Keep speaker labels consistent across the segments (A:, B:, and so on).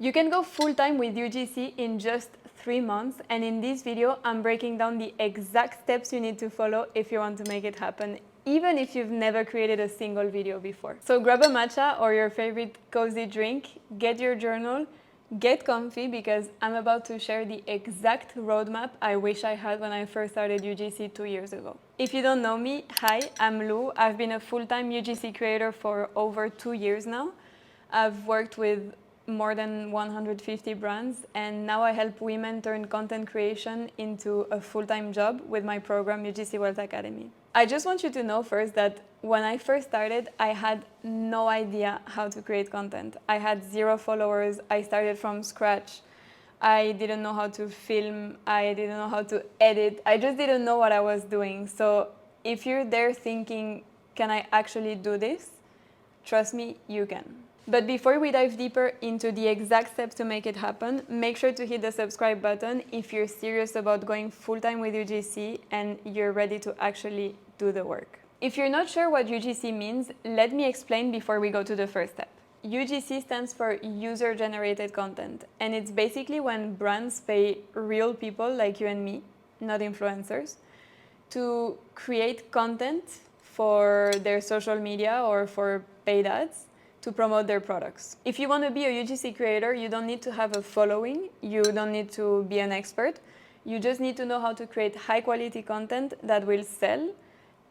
A: You can go full-time with UGC in just 3 months, and in this video, I'm breaking down the exact steps you need to follow if you want to make it happen, even if you've never created a single video before. So grab a matcha or your favorite cozy drink, get your journal, get comfy, because I'm about to share the exact roadmap I wish I had when I first started UGC 2 years ago. If you don't know me, hi, I'm Lou. I've been a full-time UGC creator for over 2 years now. I've worked with more than 150 brands, and now I help women turn content creation into a full-time job with my program UGC Wealth Academy. I just want you to know first that when I first started, I had no idea how to create content. I had 0 followers. I started from scratch. I didn't know how to film. I didn't know how to edit. I just didn't know what I was doing. So if you're there thinking, can I actually do this? Trust me, you can. But before we dive deeper into the exact steps to make it happen, make sure to hit the subscribe button if you're serious about going full-time with UGC and you're ready to actually do the work. If you're not sure what UGC means, let me explain before we go to the first step. UGC stands for user-generated content, and it's basically when brands pay real people like you and me, not influencers, to create content for their social media or for paid ads to promote their products. If you want to be a UGC creator, you don't need to have a following, you don't need to be an expert, you just need to know how to create high quality content that will sell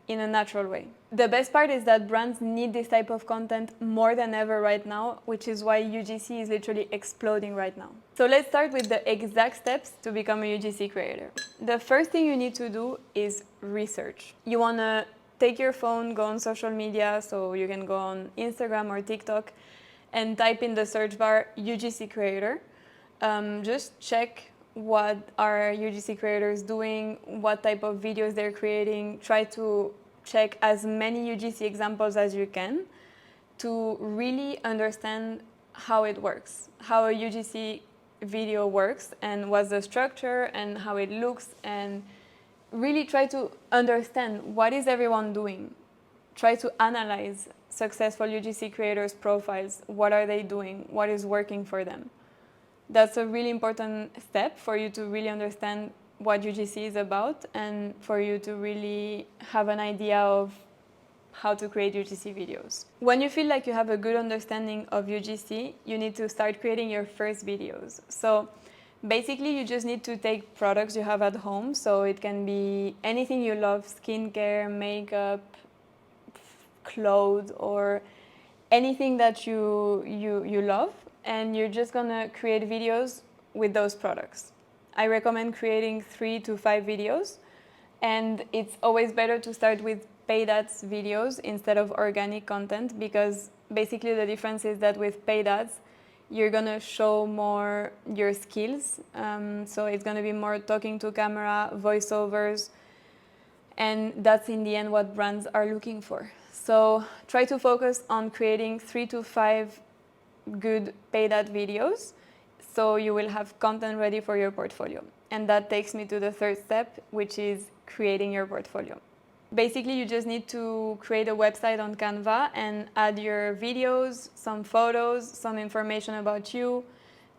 A: in a natural way. The best part is that brands need this type of content more than ever right now, which is why UGC is literally exploding right now. So let's start with the exact steps to become a UGC creator. The first thing you need to do is research. You want to take your phone, go on social media, so you can go on Instagram or TikTok and type in the search bar UGC creator. Just check what are UGC creators doing, what type of videos they're creating. Try to check as many UGC examples as you can to really understand how it works, how a UGC video works and what's the structure and how it looks, and really try to understand what is everyone doing. Try to analyze successful UGC creators' profiles. What are they doing? What is working for them? That's a really important step for you to really understand what UGC is about and for you to really have an idea of how to create UGC videos. When you feel like you have a good understanding of UGC, you need to start creating your first videos. So basically, you just need to take products you have at home. So it can be anything you love, skincare, makeup, clothes, or anything that you love, and you're just gonna create videos with those products. I recommend creating 3 to 5 videos, and it's always better to start with paid ads videos instead of organic content, because basically the difference is that with paid ads, you're gonna show more your skills. So it's gonna be more talking to camera, voiceovers, and that's in the end what brands are looking for. So try to focus on creating 3 to 5 good paid ad videos, so you will have content ready for your portfolio. And that takes me to the third step, which is creating your portfolio. Basically, you just need to create a website on Canva and add your videos, some photos, some information about you,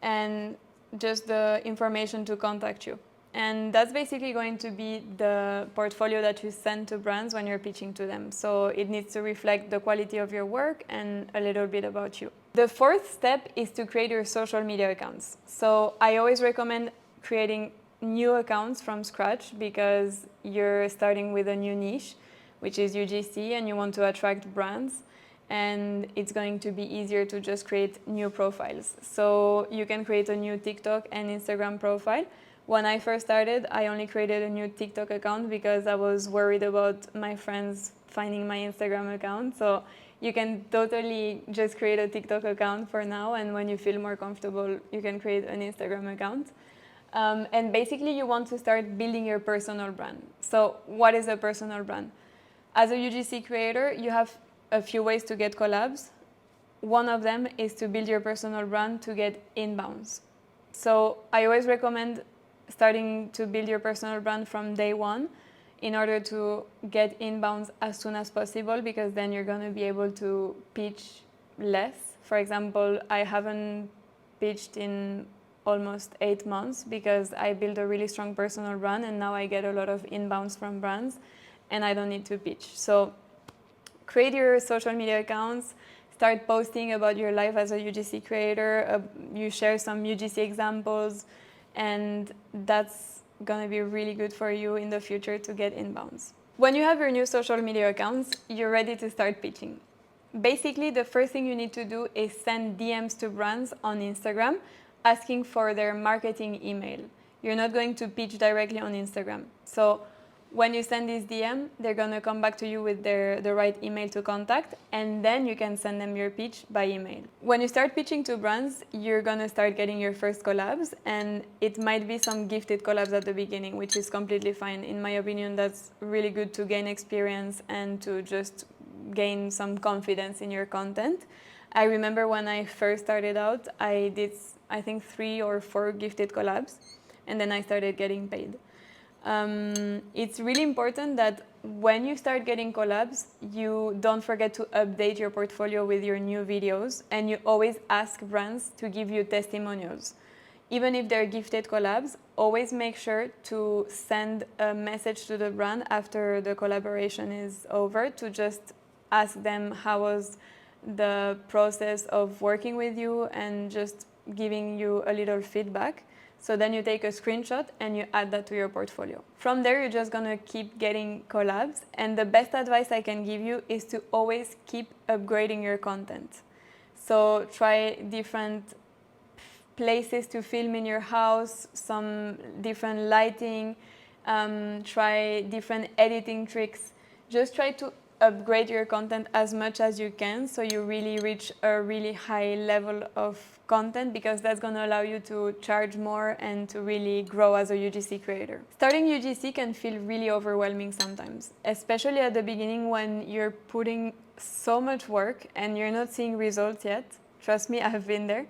A: and just the information to contact you. And that's basically going to be the portfolio that you send to brands when you're pitching to them. So it needs to reflect the quality of your work and a little bit about you. The fourth step is to create your social media accounts. So I always recommend creating new accounts from scratch because you're starting with a new niche, which is UGC, and you want to attract brands, and it's going to be easier to just create new profiles. So you can create a new TikTok and Instagram profile. When I first started, I only created a new TikTok account because I was worried about my friends finding my Instagram account. So you can totally just create a TikTok account for now, and when you feel more comfortable, you can create an Instagram account. And basically, you want to start building your personal brand. So what is a personal brand? As a UGC creator, you have a few ways to get collabs. One of them is to build your personal brand to get inbounds. So I always recommend starting to build your personal brand from day one in order to get inbounds as soon as possible, because then you're going to be able to pitch less. For example, I haven't pitched in almost 8 months because I built a really strong personal brand, and now I get a lot of inbounds from brands and I don't need to pitch. So create your social media accounts, start posting about your life as a UGC creator, you share some UGC examples, and that's gonna be really good for you in the future to get inbounds. When you have your new social media accounts, you're ready to start pitching. Basically, the first thing you need to do is send DMs to brands on Instagram asking for their marketing email. You're not going to pitch directly on Instagram. So when you send this DM, they're going to come back to you with the right email to contact, and then you can send them your pitch by email. When you start pitching to brands, you're going to start getting your first collabs, and it might be some gifted collabs at the beginning, which is completely fine. In my opinion, that's really good to gain experience and to just gain some confidence in your content. I remember when I first started out, I did, I think, 3 or 4 gifted collabs, and then I started getting paid. It's really important that when you start getting collabs, you don't forget to update your portfolio with your new videos, and you always ask brands to give you testimonials. Even if they're gifted collabs, always make sure to send a message to the brand after the collaboration is over to just ask them how was the process of working with you and just giving you a little feedback. So then you take a screenshot and you add that to your portfolio. From there, you're just gonna keep getting collabs. And the best advice I can give you is to always keep upgrading your content. So try different places to film in your house, some different lighting, try different editing tricks. Just try to upgrade your content as much as you can so you really reach a really high level of content, because that's going to allow you to charge more and to really grow as a UGC creator. Starting UGC can feel really overwhelming sometimes, especially at the beginning when you're putting so much work and you're not seeing results yet. Trust me, I've been there.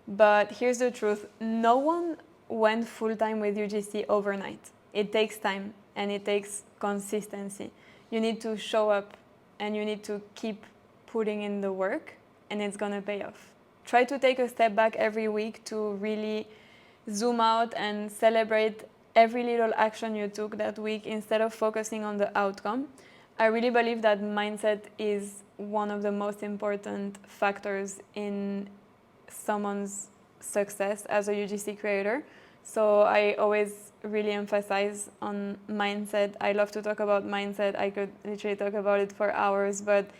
A: But here's the truth, no one went full-time with UGC overnight. It takes time and it takes consistency. You need to show up and you need to keep putting in the work, and it's gonna pay off. Try to take a step back every week to really zoom out and celebrate every little action you took that week instead of focusing on the outcome. I really believe that mindset is one of the most important factors in someone's success as a UGC creator. So I always really emphasize on mindset. I love to talk about mindset. I could literally talk about it for hours, but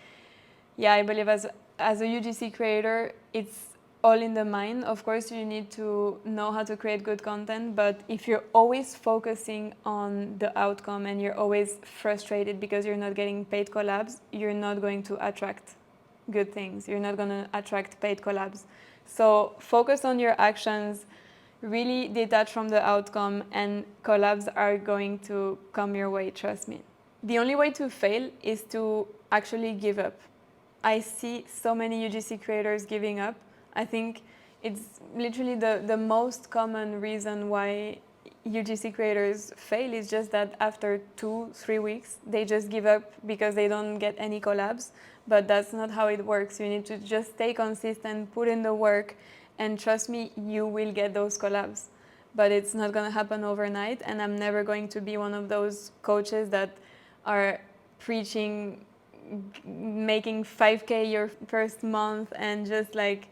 A: yeah, I believe as a UGC creator, it's all in the mind. Of course, you need to know how to create good content, but if you're always focusing on the outcome and you're always frustrated because you're not getting paid collabs, you're not going to attract good things. You're not going to attract paid collabs. So focus on your actions, really detach from the outcome, and collabs are going to come your way, trust me. The only way to fail is to actually give up. I see so many UGC creators giving up. I think it's literally the most common reason why UGC creators fail is just that after 2-3 weeks, they just give up because they don't get any collabs. But that's not how it works. You need to just stay consistent, put in the work, and trust me, you will get those collabs. But it's not going to happen overnight, and I'm never going to be one of those coaches that are preaching making 5K your first month and just like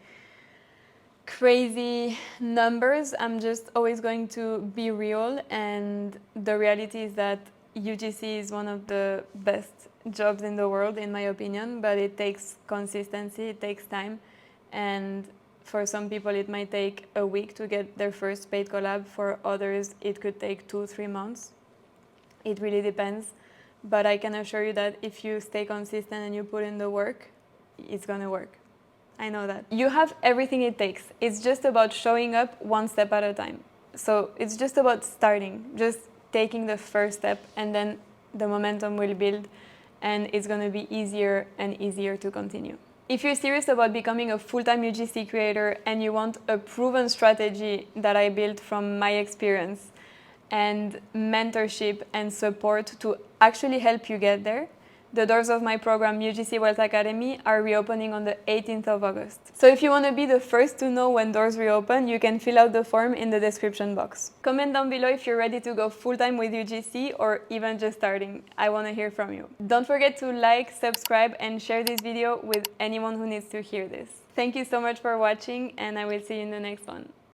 A: crazy numbers. I'm just always going to be real, and the reality is that UGC is one of the best jobs in the world, in my opinion, but it takes consistency, it takes time, and for some people it might take a week to get their first paid collab. For others it could take 2-3 months. It really depends, but I can assure you that if you stay consistent and you put in the work, it's gonna work. I know that. You have everything it takes. It's just about showing up one step at a time. So it's just about starting, just taking the first step, and then the momentum will build and it's gonna be easier and easier to continue. If you're serious about becoming a full-time UGC creator and you want a proven strategy that I built from my experience and mentorship and support to actually help you get there, The doors of my program UGC Wealth Academy are reopening on the 18th of August. So if you want to be the first to know when doors reopen, you can fill out the form in the description box. Comment down below if you're ready to go full-time with UGC or even just starting. I want to hear from you. Don't forget to like, subscribe, and share this video with anyone who needs to hear this. Thank you so much for watching, and I will see you in the next one.